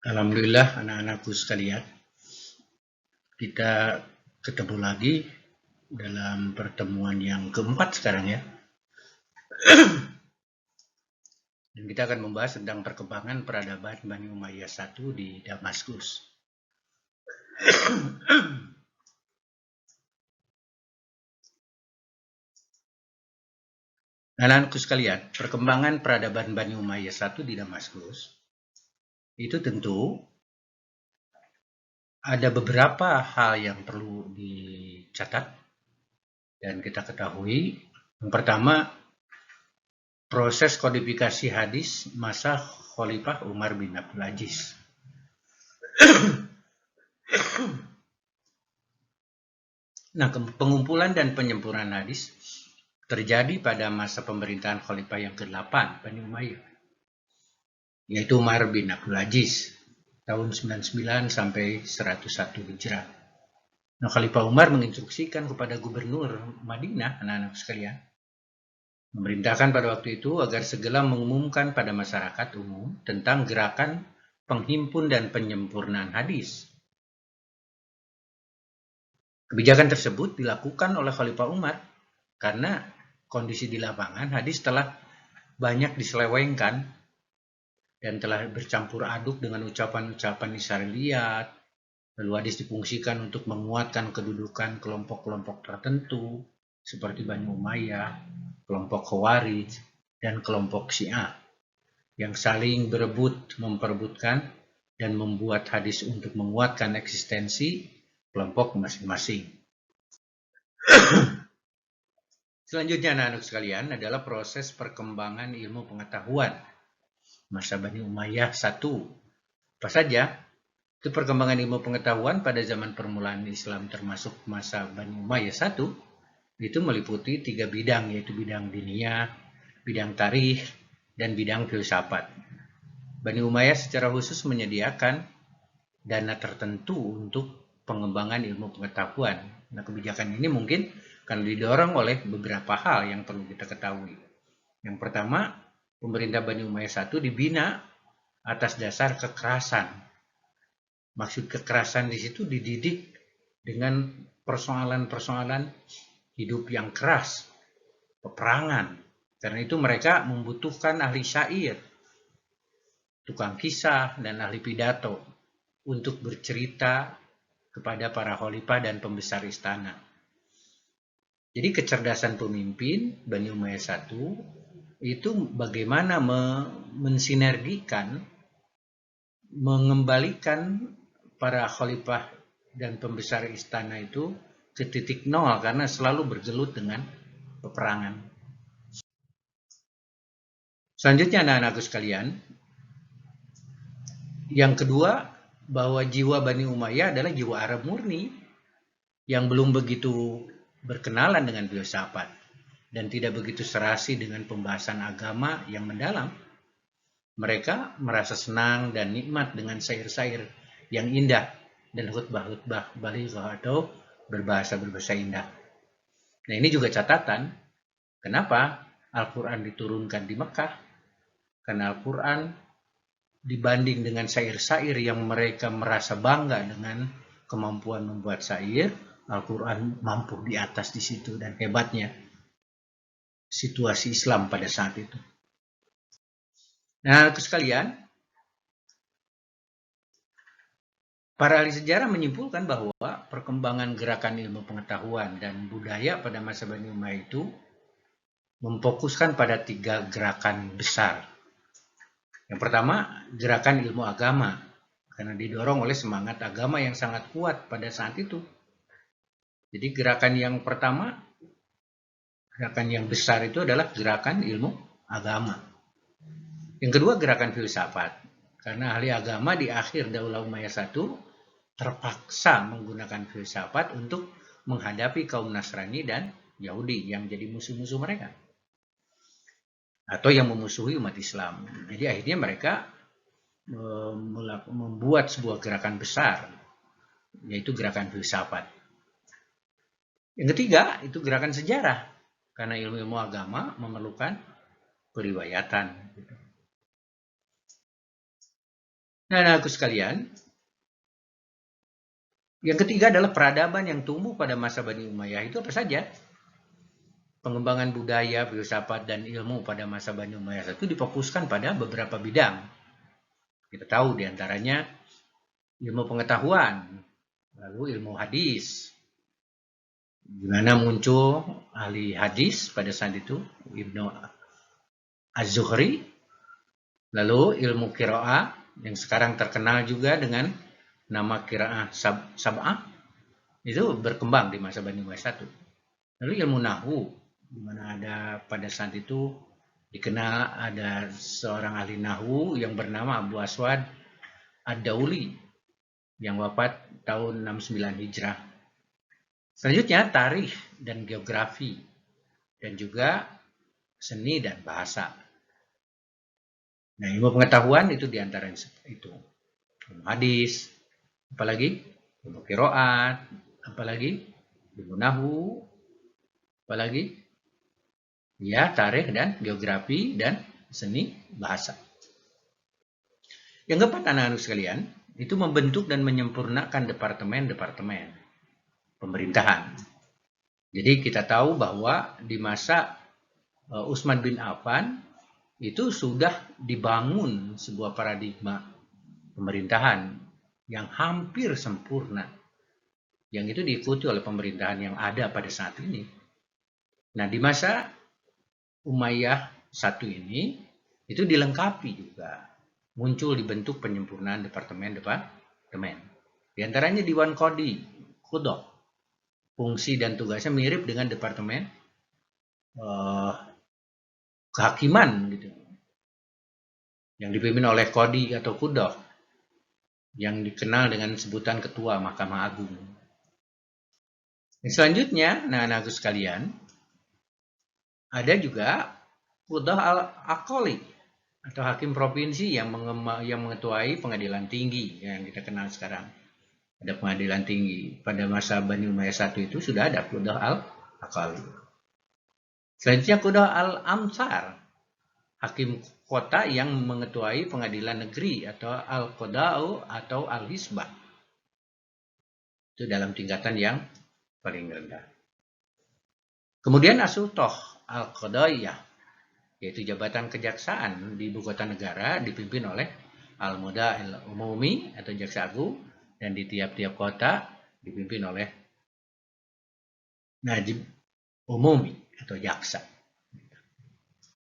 Alhamdulillah anak-anakku sekalian, kita ketemu lagi dalam pertemuan yang keempat sekarang ya. Dan kita akan membahas tentang perkembangan peradaban Bani Umayyah I di Damaskus. Anak-anakku sekalian, perkembangan peradaban Bani Umayyah I di Damaskus itu tentu ada beberapa hal yang perlu dicatat dan kita ketahui. Yang pertama, proses kodifikasi hadis masa Khalifah Umar bin Abdul Aziz. Nah, pengumpulan dan penyempurnaan hadis terjadi pada masa pemerintahan Khalifah yang ke-8 Bani Umayyah, yaitu Umar bin Abdul Aziz tahun 99 sampai 101 Hijrah. Nah, Khalifah Umar menginstruksikan kepada gubernur Madinah, anak-anak sekalian, memerintahkan pada waktu itu agar segera mengumumkan pada masyarakat umum tentang gerakan penghimpun dan penyempurnaan hadis. Kebijakan tersebut dilakukan oleh Khalifah Umar karena kondisi di lapangan hadis telah banyak diselewengkan dan telah bercampur aduk dengan ucapan-ucapan Israiliyat. Lalu hadis difungsikan untuk menguatkan kedudukan kelompok-kelompok tertentu seperti Bani Umayyah, kelompok Khawarij, dan kelompok Syiah yang saling berebut memperebutkan dan membuat hadis untuk menguatkan eksistensi kelompok masing-masing. Selanjutnya anak-anak sekalian adalah proses perkembangan ilmu pengetahuan masa Bani Umayyah I. Apa saja? Itu perkembangan ilmu pengetahuan pada zaman permulaan Islam termasuk masa Bani Umayyah I itu meliputi 3 bidang, yaitu bidang diniyah, bidang tarikh, dan bidang filsafat. Bani Umayyah secara khusus menyediakan dana tertentu untuk pengembangan ilmu pengetahuan. Nah, kebijakan ini mungkin akan didorong oleh beberapa hal yang perlu kita ketahui. Yang pertama, pemerintah Bani Umayyah I dibina atas dasar kekerasan. Maksud kekerasan di situ dididik dengan persoalan-persoalan hidup yang keras, peperangan. Karena itu mereka membutuhkan ahli syair, tukang kisah, dan ahli pidato untuk bercerita kepada para khalifah dan pembesar istana. Jadi kecerdasan pemimpin Bani Umayyah I itu bagaimana mensinergikan, mengembalikan para khalifah dan pembesar istana itu ke titik nol karena selalu bergelut dengan peperangan. Selanjutnya anak-anakku sekalian, yang kedua, bahwa jiwa Bani Umayyah adalah jiwa Arab murni yang belum begitu berkenalan dengan filsafat dan tidak begitu serasi dengan pembahasan agama yang mendalam. Mereka merasa senang dan nikmat dengan syair-syair yang indah dan khutbah-khutbah balighah atau berbahasa indah. Nah, ini juga catatan kenapa Al-Quran diturunkan di Mekah. Karena Al-Quran dibanding dengan syair-syair yang mereka merasa bangga dengan kemampuan membuat syair, Al-Quran mampu di atas di situ, dan hebatnya situasi Islam pada saat itu. Nah, sekalian, para ahli sejarah menyimpulkan bahwa perkembangan gerakan ilmu pengetahuan dan budaya pada masa Bani Umayyah itu memfokuskan pada 3 gerakan besar. Yang pertama, gerakan ilmu agama, karena didorong oleh semangat agama yang sangat kuat pada saat itu. Jadi gerakan yang pertama, gerakan yang besar itu adalah gerakan ilmu agama. Yang kedua, gerakan filsafat, karena ahli agama di akhir Daulah Umayyah I terpaksa menggunakan filsafat untuk menghadapi kaum Nasrani dan Yahudi yang jadi musuh-musuh mereka, atau yang memusuhi umat Islam. Jadi akhirnya mereka membuat sebuah gerakan besar, yaitu gerakan filsafat. Yang ketiga, itu gerakan sejarah, karena ilmu-ilmu agama memerlukan periwayatan. Nah, anak-anakku sekalian, yang ketiga adalah peradaban yang tumbuh pada masa Bani Umayyah. Itu apa saja? Pengembangan budaya, filsafat, dan ilmu pada masa Bani Umayyah itu difokuskan pada beberapa bidang. Kita tahu diantaranya ilmu pengetahuan, lalu ilmu hadis, di mana muncul ahli hadis pada saat itu, Ibnu Az-Zuhri, lalu ilmu qiraah yang sekarang terkenal juga dengan nama qiraah sab'ah, itu berkembang di masa Bani Umayyah I. Lalu ilmu nahwu, di mana ada pada saat itu dikenal ada seorang ahli nahwu yang bernama Abu Aswad Ad-Dauli yang wafat tahun 69 Hijrah. Selanjutnya tarikh dan geografi dan juga seni dan bahasa. Nah, ilmu pengetahuan itu diantara itu. Ilmu hadis, apalagi ilmu qiraat, apalagi ilmu nahwu, apalagi ya tarikh dan geografi dan seni bahasa. Yang keempat, anak-anak sekalian, itu membentuk dan menyempurnakan departemen-departemen pemerintahan. Jadi kita tahu bahwa di masa Utsman bin Affan itu sudah dibangun sebuah paradigma pemerintahan yang hampir sempurna, yang itu diikuti oleh pemerintahan yang ada pada saat ini. Nah, di masa Umayyah I ini itu dilengkapi juga, muncul dibentuk penyempurnaan departemen. Di antaranya Diwan Qudok. Fungsi dan tugasnya mirip dengan departemen kehakiman gitu, yang dipimpin oleh Qadi atau Qudok, yang dikenal dengan sebutan Ketua Mahkamah Agung. Selanjutnya, anak-anakku sekalian, ada juga Qudah al-Aqali atau hakim provinsi yang mengetuai pengadilan tinggi yang kita kenal sekarang. Ada pengadilan tinggi. Pada masa Bani Umayyah I itu sudah ada Qudah al-Aqali. Selanjutnya Qudah al-Amsar, hakim kota yang mengetuai pengadilan negeri atau al-Qada'u atau al-Hisbah. Itu dalam tingkatan yang paling rendah. Kemudian As-Sultoh al-Qadaiyah, yaitu jabatan kejaksaan di ibu kota negara dipimpin oleh Al-Muda al-Umumi atau jaksa agung, dan di tiap-tiap kota dipimpin oleh Najib Umumi atau jaksa.